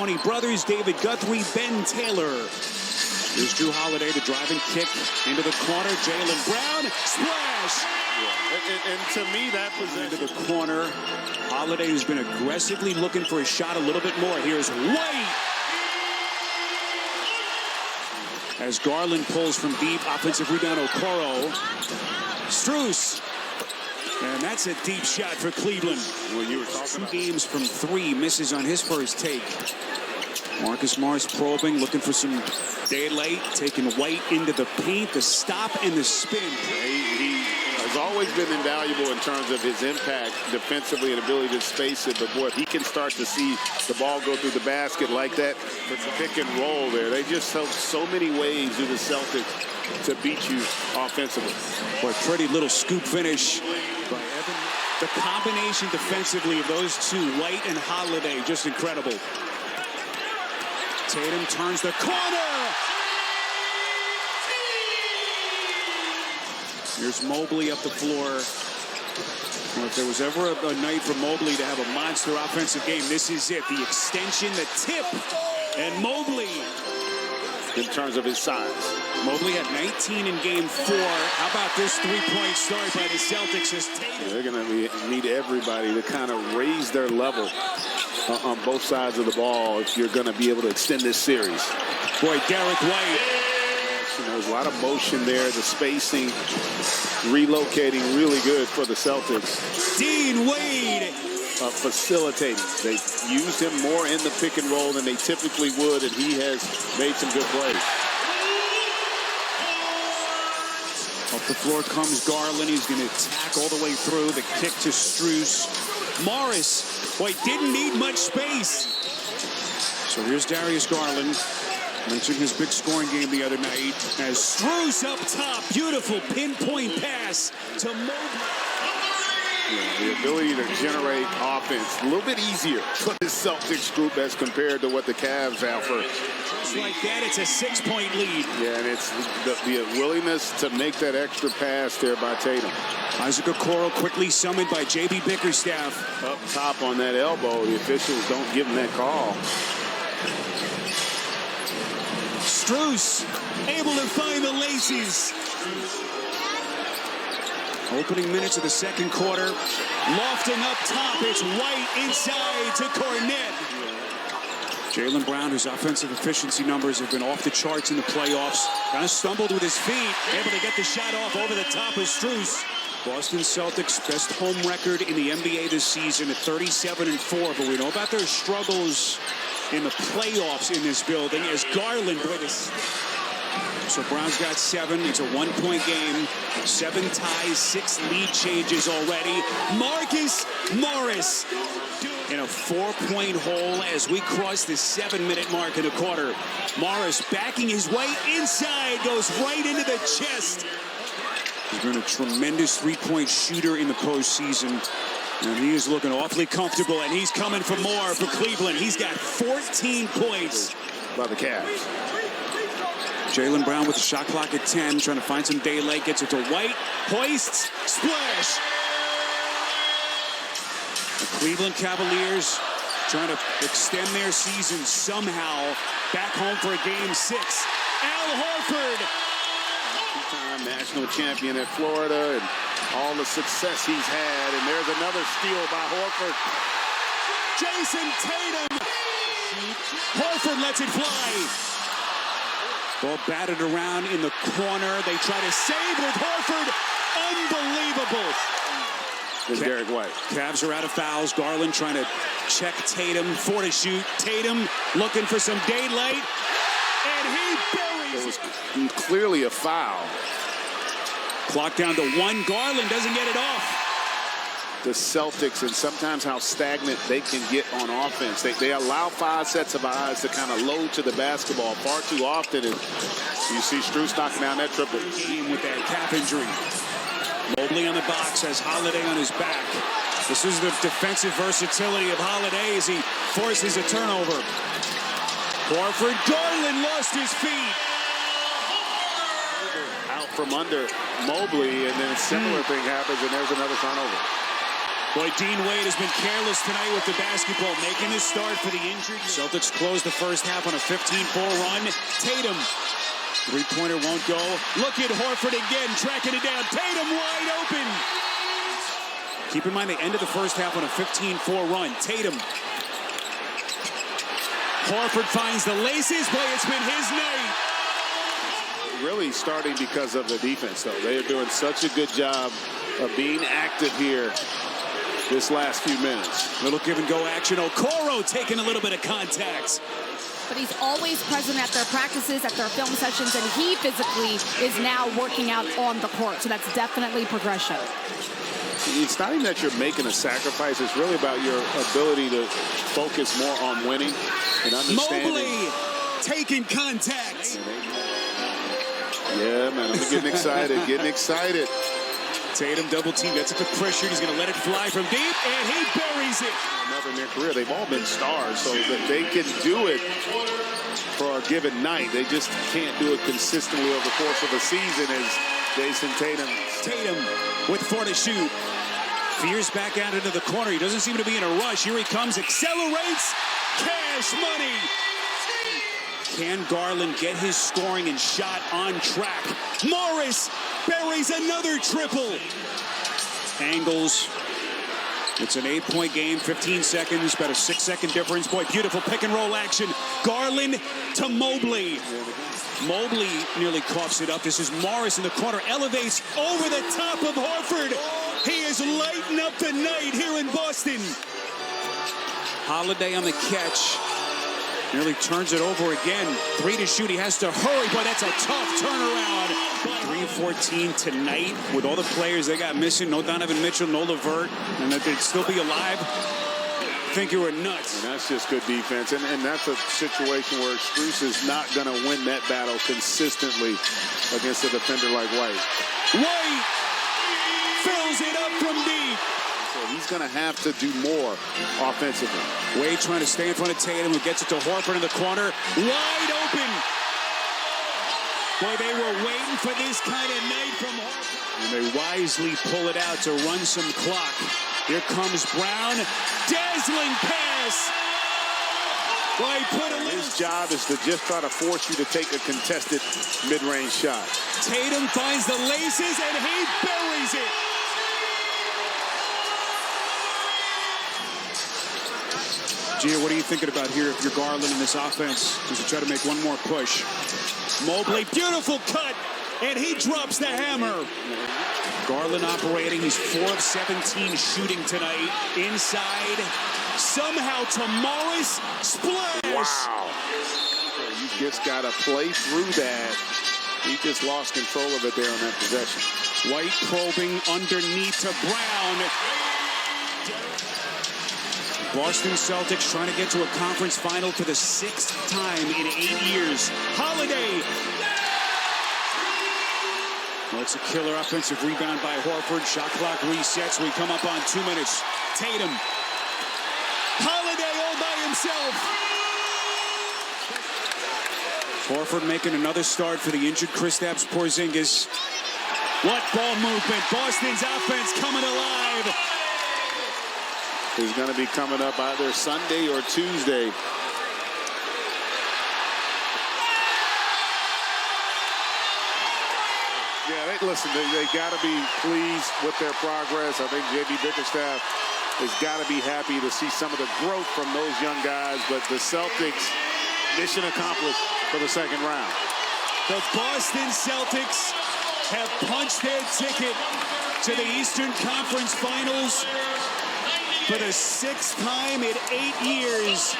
Brothers, David Guthrie, Ben Taylor. Here's Drew Holiday, the driving kick into the corner. Jaylen Brown, splash! Yeah. And to me, that possession. Into the corner. Holiday has been aggressively looking for a shot a little bit more. Here's White. As Garland pulls from deep, offensive rebound, Okoro. Strus. And that's a deep shot for Cleveland. Well, you were talking 2 games from 3, misses on his first take. Marcus Morris probing, looking for some daylight, taking White into the paint, the stop and the spin. He has always been invaluable in terms of his impact defensively and ability to space it. But boy, if he can start to see the ball go through the basket like that, for the pick and roll there, they just have so many ways to the Celtics to beat you offensively. Boy, pretty little scoop finish by Evan. The combination defensively of those two, White and Holiday, just incredible. Tatum turns the corner. Here's Mobley up the floor. Well, if there was ever a night for Mobley to have a monster offensive game, this is it. The extension, the tip, and Mobley. In terms of his size, Mobley had 19 in game 4. How about this three-point start by the Celtics as Tatum? They're going to need everybody to kind of raise their level on both sides of the ball if you're going to be able to extend this series. Boy, Derek White. You know, there's a lot of motion there. The spacing, relocating, really good for the Celtics. Dean Wade. Facilitating. They used him more in the pick and roll than they typically would, and he has made some good plays. Up the floor comes Garland. He's going to attack all the way through. The kick to Strus. Morris, boy, didn't need much space. So here's Darius Garland. Mentioned his big scoring game the other night. As Strus up top. Beautiful pinpoint pass to Mobley. Yeah, the ability to generate offense a little bit easier for the Celtics group as compared to what the Cavs offer. Just like that, it's a 6-point lead. Yeah, and it's the willingness to make that extra pass there by Tatum. Isaac Okoro quickly summoned by J.B. Bickerstaff. Up top on that elbow, the officials don't give him that call. Strus able to find the laces. Opening minutes of the second quarter. Lofting up top. It's White inside to Cornet. Jaylen Brown, whose offensive efficiency numbers have been off the charts in the playoffs, kind of stumbled with his feet. Able to get the shot off over the top of Strus. Boston Celtics best home record in the NBA this season at 37-4. But we know about their struggles in the playoffs in this building as Garland. So Brown's got 7. It's a 1-point game. 7 ties, 6 lead changes already. Marcus Morris in a 4-point hole as we cross the 7-minute mark in the quarter. Morris backing his way inside, goes right into the chest. He's been a tremendous 3-point shooter in the postseason. And he is looking awfully comfortable, and he's coming for more for Cleveland. He's got 14 points. By the Cavs. Jaylen Brown with the shot clock at 10, trying to find some daylight, gets it to White, hoists, splash. The Cleveland Cavaliers trying to extend their season somehow, back home for a game 6. Al Horford. Two-time national champion at Florida and all the success he's had, and there's another steal by Horford. Jason Tatum. Horford lets it fly. Ball batted around in the corner. They try to save with Horford. Unbelievable. There's Derek White. Cavs are out of fouls. Garland trying to check Tatum. 4 to shoot. Tatum looking for some daylight. And he buries it. It was clearly a foul. Clock down to 1. Garland doesn't get it off. The Celtics, and sometimes how stagnant they can get on offense. They allow 5 sets of eyes to kind of load to the basketball far too often. And you see Strus knocking down that triple. Game with that calf injury. Mobley on the box has Holiday on his back. This is the defensive versatility of Holiday as he forces a turnover. Horford, Garland lost his feet. Out from under Mobley, and then a similar thing happens, and there's another turnover. Boy, Dean Wade has been careless tonight with the basketball, making his start for the injured. Celtics close the first half on a 15-4 run. Tatum, three-pointer won't go. Look at Horford again, tracking it down. Tatum wide open. Keep in mind, they ended the first half on a 15-4 run. Tatum. Horford finds the laces. Boy, it's been his night. Really starting because of the defense, though. They are doing such a good job of being active here this last few minutes. Little give and go action. Okoro taking a little bit of contact. But he's always present at their practices, at their film sessions, and he physically is now working out on the court. So that's definitely progression. It's not even that you're making a sacrifice. It's really about your ability to focus more on winning and understanding. Mobley taking contact. Yeah, man, I'm getting excited, Tatum double team, gets it to pressure. He's going to let it fly from deep, and he buries it. Another in their career. They've all been stars, so that they can do it for a given night. They just can't do it consistently over the course of a season as Jason Tatum. Tatum with 4 to shoot. Veers back out into the corner. He doesn't seem to be in a rush. Here he comes, accelerates. Cash money. Can Garland get his scoring and shot on track? Morris buries another triple. Angles. It's an 8-point game, 15 seconds, about a 6-second difference. Boy, beautiful pick and roll action. Garland to Mobley. Mobley nearly coughs it up. This is Morris in the corner, elevates over the top of Horford. He is lighting up the night here in Boston. Holiday on the catch. Nearly turns it over again. 3 to shoot. He has to hurry, but that's a tough turnaround. 3-14 tonight with all the players they got missing. No Donovan Mitchell, no LeVert, and that they'd still be alive. I think you were nuts. And that's just good defense. And that's a situation where Strus is not going to win that battle consistently against a defender like White. White fills it up from deep. So he's going to have to do more offensively. Wade trying to stay in front of Tatum, who gets it to Horford in the corner. Wide open. Boy, they were waiting for this kind of night from Horford. And they wisely pull it out to run some clock. Here comes Brown. Dazzling pass. Boy, his job is to just try to force you to take a contested mid-range shot. Tatum finds the laces, and he buries it. Gia, what are you thinking about here if you're Garland in this offense as you try to make one more push? Mobley, beautiful cut, and he drops the hammer. Garland operating. He's 4 of 17 shooting tonight. Inside, somehow to Morris. Splash! Wow. You just got to play through that. He just lost control of it there on that possession. White probing underneath to Brown. Boston Celtics trying to get to a conference final for the 6th time in 8 years. Holiday. Well, it's a killer offensive rebound by Horford. Shot clock resets. We come up on 2 minutes. Tatum. Holiday all by himself. Horford making another start for the injured Kristaps Porzingis. What ball movement. Boston's offense coming alive. Is going to be coming up either Sunday or Tuesday. Yeah, listen, they got to be pleased with their progress. I think J.B. Bickerstaff has got to be happy to see some of the growth from those young guys. But the Celtics, mission accomplished for the second round. The Boston Celtics have punched their ticket to the Eastern Conference Finals for the 6th time in 8 years.